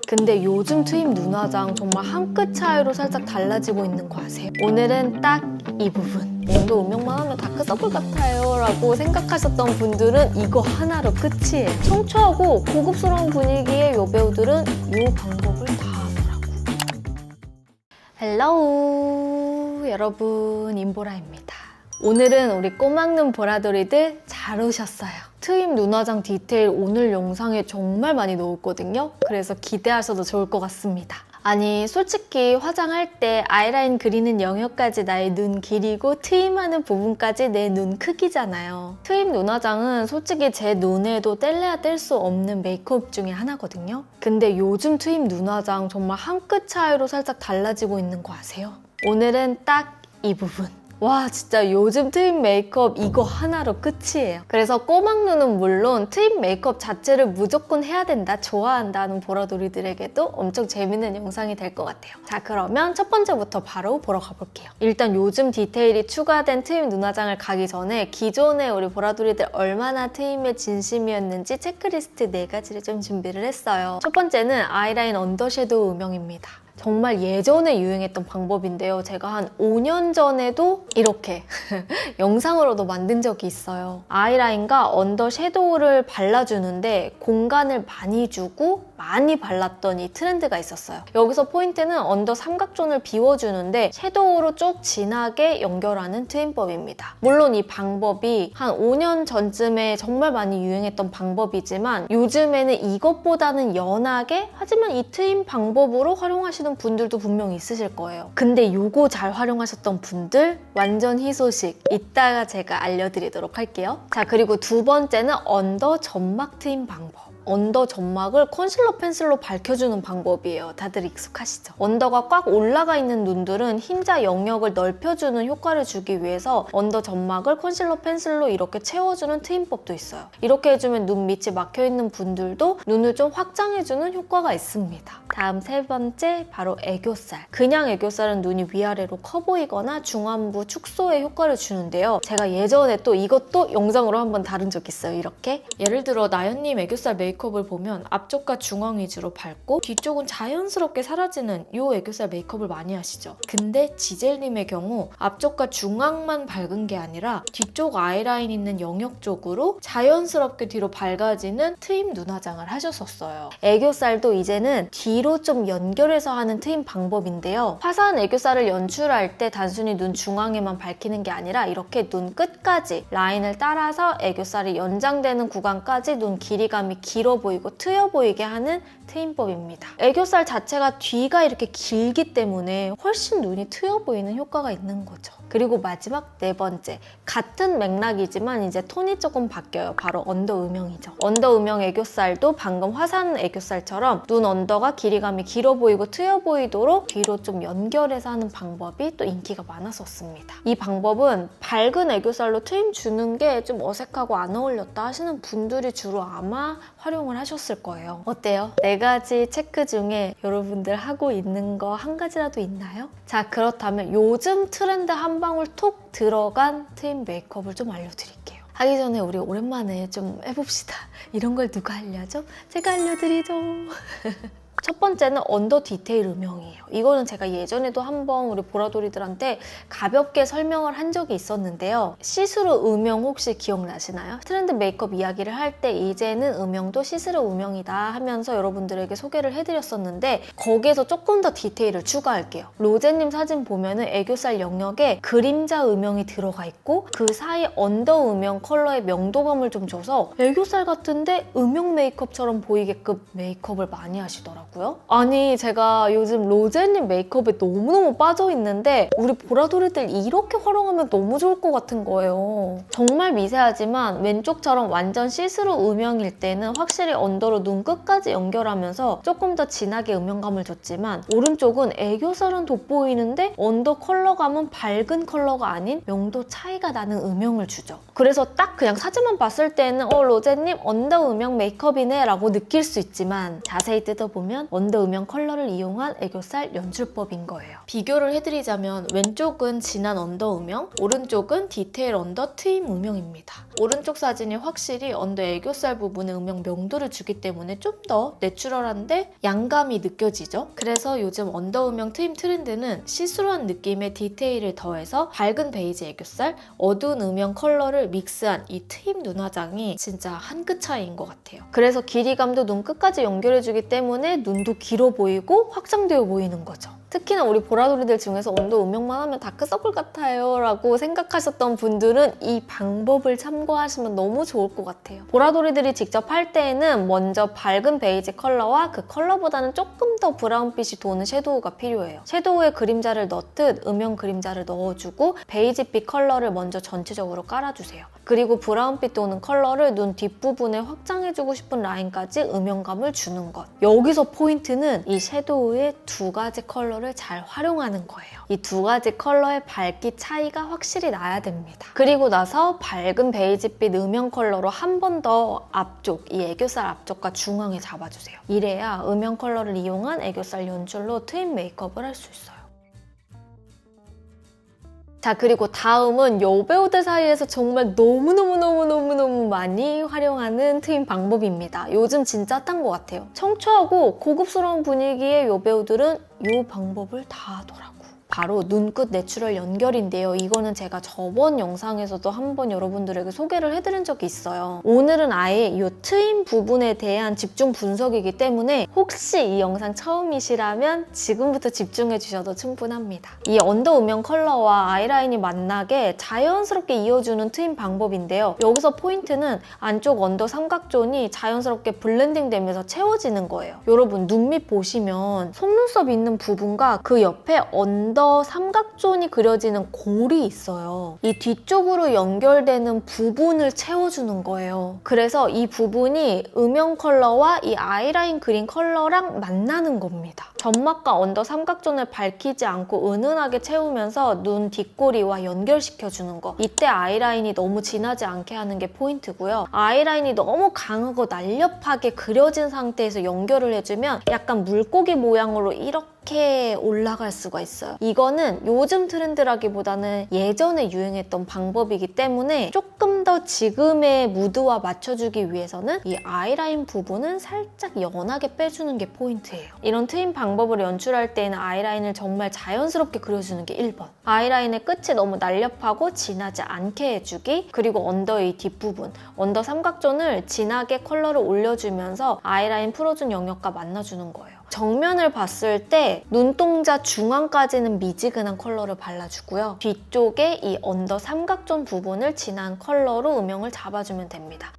근데 요즘 트임 눈화장 정말 한 끗 차이로 살짝 달라지고 있는 거 아세요? 오늘은 딱 이 부분. 영도 음영만 하면 다크서클 같아요 라고 생각하셨던 분들은 이거 하나로 끝이에요. 청초하고 고급스러운 분위기의 여배우들은 이 방법을 다 하더라고. 헬로우 여러분, 인보라입니다. 오늘은 우리 꼬막눈 보라돌이들 잘 오셨어요. 트임 눈화장 디테일 오늘 영상에 정말 많이 넣었거든요. 그래서 기대하셔도 좋을 것 같습니다. 아니 솔직히 화장할 때 아이라인 그리는 영역까지 나의 눈 길이고 트임하는 부분까지 내 눈 크기잖아요. 트임 눈화장은 솔직히 제 눈에도 뗄래야 뗄 수 없는 메이크업 중에 하나거든요. 근데 요즘 트임 눈화장 정말 한 끗 차이로 살짝 달라지고 있는 거 아세요? 오늘은 딱 이 부분. 와 진짜 요즘 트임 메이크업 이거 하나로 끝이에요. 그래서 꼬막눈은 물론 트임 메이크업 자체를 무조건 해야 된다, 좋아한다는 보라돌이들에게도 엄청 재밌는 영상이 될 것 같아요. 자 그러면 첫 번째부터 바로 보러 가볼게요. 일단 요즘 디테일이 추가된 트임 눈화장을 가기 전에 기존에 우리 보라돌이들 얼마나 트임에 진심이었는지 체크리스트 4가지를 좀 준비를 했어요. 첫 번째는 아이라인 언더섀도우 음영입니다. 정말 예전에 유행했던 방법인데요. 제가 한 5년 전에도 이렇게 영상으로도 만든 적이 있어요. 아이라인과 언더 섀도우를 발라주는데 공간을 많이 주고 많이 발랐던 이 트렌드가 있었어요. 여기서 포인트는 언더 삼각존을 비워주는데 섀도우로 쭉 진하게 연결하는 트임법입니다. 물론 이 방법이 한 5년 전쯤에 정말 많이 유행했던 방법이지만 요즘에는 이것보다는 연하게 하지만 이 트임 방법으로 활용하시는 분들도 분명히 있으실 거예요. 근데 요거 잘 활용하셨던 분들 완전 희소식 이따가 제가 알려드리도록 할게요. 자 그리고 두 번째는 언더 점막 트임 방법. 언더 점막을 컨실러펜슬로 밝혀주는 방법이에요. 다들 익숙하시죠? 언더가 꽉 올라가 있는 눈들은 흰자 영역을 넓혀주는 효과를 주기 위해서 언더 점막을 컨실러펜슬로 이렇게 채워주는 트임법도 있어요. 이렇게 해주면 눈 밑이 막혀있는 분들도 눈을 좀 확장해주는 효과가 있습니다. 다음 세 번째 바로 애교살. 그냥 애교살은 눈이 위아래로 커 보이거나 중안부 축소에 효과를 주는데요. 제가 예전에 또 이것도 영상으로 한번 다룬 적 있어요. 이렇게 예를 들어 나연님 애교살 메이크업을 보면 앞쪽과 중앙 위주로 밝고 뒤쪽은 자연스럽게 사라지는 이 애교살 메이크업을 많이 하시죠. 근데 지젤님의 경우 앞쪽과 중앙만 밝은 게 아니라 뒤쪽 아이라인 있는 영역 쪽으로 자연스럽게 뒤로 밝아지는 트임 눈화장을 하셨었어요. 애교살도 이제는 뒤로 좀 연결해서 하는 트임 방법인데요. 화사한 애교살을 연출할 때 단순히 눈 중앙에만 밝히는 게 아니라 이렇게 눈 끝까지 라인을 따라서 애교살이 연장되는 구간까지 눈 길이감이 길어 보이고 트여 보이게 하는 트임법입니다. 애교살 자체가 뒤가 이렇게 길기 때문에 훨씬 눈이 트여 보이는 효과가 있는 거죠. 그리고 마지막 네 번째, 같은 맥락이지만 이제 톤이 조금 바뀌어요. 바로 언더 음영이죠. 언더 음영 애교살도 방금 화산 애교살처럼 눈 언더가 길이감이 길어 보이고 트여 보이도록 뒤로 좀 연결해서 하는 방법이 또 인기가 많았었습니다. 이 방법은 밝은 애교살로 트임 주는 게 좀 어색하고 안 어울렸다 하시는 분들이 주로 아마 활용을 하셨을 거예요. 어때요? 4가지 체크 중에 여러분들 하고 있는 거 한 가지라도 있나요? 자 그렇다면 요즘 트렌드 한 방울 톡 들어간 트임 메이크업을 좀 알려드릴게요. 하기 전에 우리 오랜만에 좀 해봅시다. 이런 걸 누가 알려줘? 제가 알려드리죠. 첫 번째는 언더 디테일 음영이에요. 이거는 제가 예전에도 한번 우리 보라돌이들한테 가볍게 설명을 한 적이 있었는데요. 시스루 음영 혹시 기억나시나요? 트렌드 메이크업 이야기를 할 때 이제는 음영도 시스루 음영이다 하면서 여러분들에게 소개를 해드렸었는데 거기에서 조금 더 디테일을 추가할게요. 로제님 사진 보면은 애교살 영역에 그림자 음영이 들어가 있고 그 사이 언더 음영 컬러의 명도감을 좀 줘서 애교살 같은데 음영 메이크업처럼 보이게끔 메이크업을 많이 하시더라고요. 아니 제가 요즘 로제님 메이크업에 너무너무 빠져있는데 우리 보라돌이들 이렇게 활용하면 너무 좋을 것 같은 거예요. 정말 미세하지만 왼쪽처럼 완전 시스루 음영일 때는 확실히 언더로 눈 끝까지 연결하면서 조금 더 진하게 음영감을 줬지만 오른쪽은 애교살은 돋보이는데 언더 컬러감은 밝은 컬러가 아닌 명도 차이가 나는 음영을 주죠. 그래서 딱 그냥 사진만 봤을 때는 로제님 언더 음영 메이크업이네 라고 느낄 수 있지만 자세히 뜯어보면 언더 음영 컬러를 이용한 애교살 연출법인 거예요. 비교를 해드리자면 왼쪽은 진한 언더 음영, 오른쪽은 디테일 언더 트임 음영입니다. 오른쪽 사진이 확실히 언더 애교살 부분에 음영 명도를 주기 때문에 좀 더 내추럴한데 양감이 느껴지죠? 그래서 요즘 언더 음영 트임 트렌드는 시스루한 느낌의 디테일을 더해서 밝은 베이지 애교살, 어두운 음영 컬러를 믹스한 이 트임 눈화장이 진짜 한 끗 차이인 것 같아요. 그래서 길이감도 눈 끝까지 연결해주기 때문에 눈도 길어 보이고 확장되어 보이는 거죠. 특히나 우리 보라돌이들 중에서 언더 음영만 하면 다크서클 같아요 라고 생각하셨던 분들은 이 방법을 참고하시면 너무 좋을 것 같아요. 보라돌이들이 직접 할 때에는 먼저 밝은 베이지 컬러와 그 컬러보다는 조금 더 브라운빛이 도는 섀도우가 필요해요. 섀도우에 그림자를 넣듯 음영 그림자를 넣어주고 베이지빛 컬러를 먼저 전체적으로 깔아주세요. 그리고 브라운빛 도는 컬러를 눈 뒷부분에 확장해주고 싶은 라인까지 음영감을 주는 것. 여기서 포인트는 이 섀도우의 두 가지 컬러를 잘 활용하는 거예요. 이 두 가지 컬러의 밝기 차이가 확실히 나야 됩니다. 그리고 나서 밝은 베이지빛 음영 컬러로 한 번 더 앞쪽, 이 애교살 앞쪽과 중앙에 잡아주세요. 이래야 음영 컬러를 이용한 애교살 연출로 트임 메이크업을 할 수 있어요. 자, 그리고 다음은 여배우들 사이에서 정말 너무너무 많이 활용하는 트임 방법입니다. 요즘 진짜 핫한 것 같아요. 청초하고 고급스러운 분위기의 여배우들은 이 방법을 다 하더라고요. 바로 눈끝 내추럴 연결인데요. 이거는 제가 저번 영상에서도 한번 여러분들에게 소개를 해드린 적이 있어요. 오늘은 아예 이 트임 부분에 대한 집중 분석이기 때문에 혹시 이 영상 처음이시라면 지금부터 집중해 주셔도 충분합니다. 이 언더 음영 컬러와 아이라인이 만나게 자연스럽게 이어주는 트임 방법인데요. 여기서 포인트는 안쪽 언더 삼각존이 자연스럽게 블렌딩 되면서 채워지는 거예요. 여러분 눈 밑 보시면 속눈썹 있는 부분과 그 옆에 언더 삼각존이 그려지는 골이 있어요. 이 뒤쪽으로 연결되는 부분을 채워주는 거예요. 그래서 이 부분이 음영 컬러와 이 아이라인 그린 컬러랑 만나는 겁니다. 점막과 언더 삼각존을 밝히지 않고 은은하게 채우면서 눈 뒷꼬리와 연결시켜주는 거. 이때 아이라인이 너무 진하지 않게 하는 게 포인트고요. 아이라인이 너무 강하고 날렵하게 그려진 상태에서 연결을 해주면 약간 물고기 모양으로 이렇게 올라갈 수가 있어요. 이거는 요즘 트렌드라기보다는 예전에 유행했던 방법이기 때문에 조금 더 지금의 무드와 맞춰주기 위해서는 이 아이라인 부분은 살짝 연하게 빼주는 게 포인트예요. 이런 트임 방법을 연출할 때는 아이라인을 정말 자연스럽게 그려주는 게 1번. 아이라인의 끝이 너무 날렵하고 진하지 않게 해주기, 그리고 언더의 뒷부분, 언더 삼각존을 진하게 컬러를 올려주면서 아이라인 풀어준 영역과 만나주는 거예요. 정면을 봤을 때 눈동자 중앙까지는 미지근한 컬러를 발라주고요. 뒤쪽에 이 언더 삼각존 부분을 진한 컬러로 음영을 잡아주면 됩니다.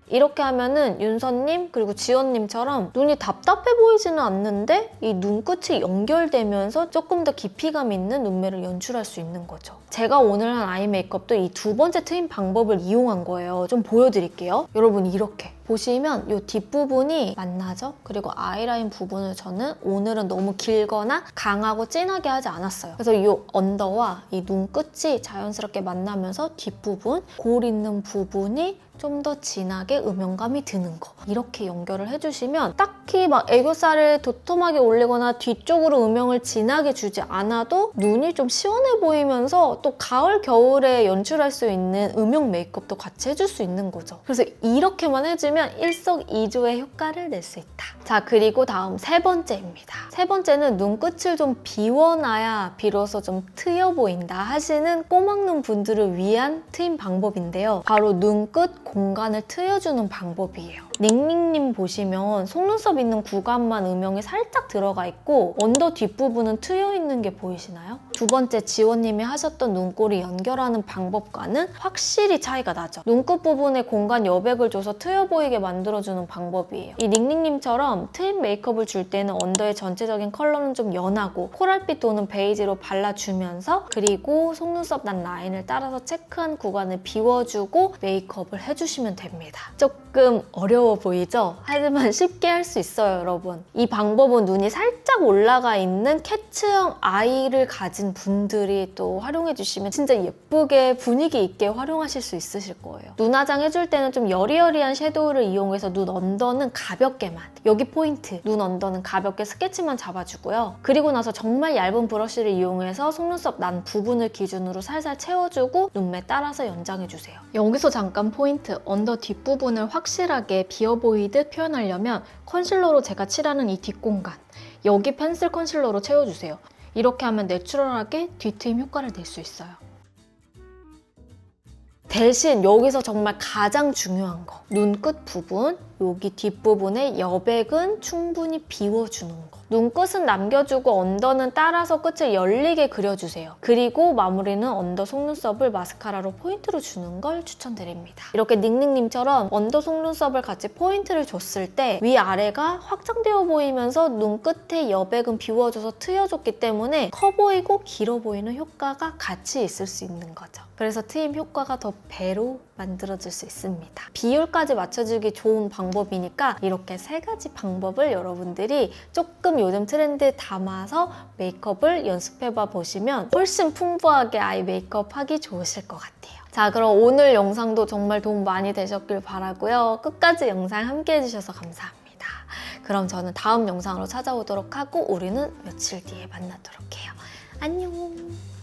이렇게 하면은 윤서님 그리고 지원님처럼 눈이 답답해 보이지는 않는데 이 눈끝이 연결되면서 조금 더 깊이감 있는 눈매를 연출할 수 있는 거죠. 제가 오늘 한 아이 메이크업도 이 두 번째 트임 방법을 이용한 거예요. 좀 보여드릴게요. 여러분 이렇게 보시면 이 뒷부분이 만나죠? 그리고 아이라인 부분을 저는 오늘은 너무 길거나 강하고 진하게 하지 않았어요. 그래서 이 언더와 이 눈끝이 자연스럽게 만나면서 뒷부분, 골 있는 부분이 좀 더 진하게 음영감이 드는 거. 이렇게 연결을 해주시면 딱히 막 애교살을 도톰하게 올리거나 뒤쪽으로 음영을 진하게 주지 않아도 눈이 좀 시원해 보이면서 또 가을, 겨울에 연출할 수 있는 음영 메이크업도 같이 해줄 수 있는 거죠. 그래서 이렇게만 해주면 일석이조의 효과를 낼 수 있다. 자, 그리고 다음 세 번째입니다. 세 번째는 눈끝을 좀 비워놔야 비로소 좀 트여 보인다 하시는 꼬막눈 분들을 위한 트임 방법인데요. 바로 눈끝 공간을 트여주는 방법이에요. 닝닝님 보시면 속눈썹 있는 구간만 음영이 살짝 들어가 있고 언더 뒷부분은 트여있는 게 보이시나요? 두 번째 지원님이 하셨던 눈꼬리 연결하는 방법과는 확실히 차이가 나죠. 눈끝 부분에 공간 여백을 줘서 트여 보이게 만들어주는 방법이에요. 이 닝닝님처럼 트임 메이크업을 줄 때는 언더의 전체적인 컬러는 좀 연하고 코랄빛 도는 베이지로 발라주면서 그리고 속눈썹 난 라인을 따라서 체크한 구간을 비워주고 메이크업을 해주시면 됩니다. 조금 어려워 어려워 보이죠? 하지만 쉽게 할 수 있어요, 여러분. 이 방법은 눈이 살짝 올라가 있는 캐츠형 아이를 가진 분들이 또 활용해 주시면 진짜 예쁘게 분위기 있게 활용하실 수 있으실 거예요. 눈화장 해줄 때는 좀 여리여리한 섀도우를 이용해서 눈 언더는 가볍게만, 여기 포인트, 눈 언더는 가볍게 스케치만 잡아주고요. 그리고 나서 정말 얇은 브러쉬를 이용해서 속눈썹 난 부분을 기준으로 살살 채워주고 눈매 따라서 연장해주세요. 여기서 잠깐 포인트, 언더 뒷부분을 확실하게 비어 보이듯 표현하려면 컨실러로 제가 칠하는 이 뒷공간, 여기 펜슬 컨실러로 채워주세요. 이렇게 하면 내추럴하게 뒤트임 효과를 낼 수 있어요. 대신 여기서 정말 가장 중요한 거, 눈끝 부분, 여기 뒷부분의 여백은 충분히 비워주는 거. 눈끝은 남겨주고 언더는 따라서 끝을 열리게 그려주세요. 그리고 마무리는 언더 속눈썹을 마스카라로 포인트로 주는 걸 추천드립니다. 이렇게 닝닝님처럼 언더 속눈썹을 같이 포인트를 줬을 때 위아래가 확장되어 보이면서 눈끝의 여백은 비워줘서 트여줬기 때문에 커 보이고 길어 보이는 효과가 같이 있을 수 있는 거죠. 그래서 트임 효과가 더 배로 만들어질 수 있습니다. 비율까지 맞춰주기 좋은 방법이니까 이렇게 3가지 방법을 여러분들이 조금 요즘 트렌드에 담아서 메이크업을 연습해봐 보시면 훨씬 풍부하게 아이 메이크업 하기 좋으실 것 같아요. 자, 그럼 오늘 영상도 정말 도움 많이 되셨길 바라고요. 끝까지 영상 함께 해주셔서 감사합니다. 그럼 저는 다음 영상으로 찾아오도록 하고 우리는 며칠 뒤에 만나도록 해요. 안녕!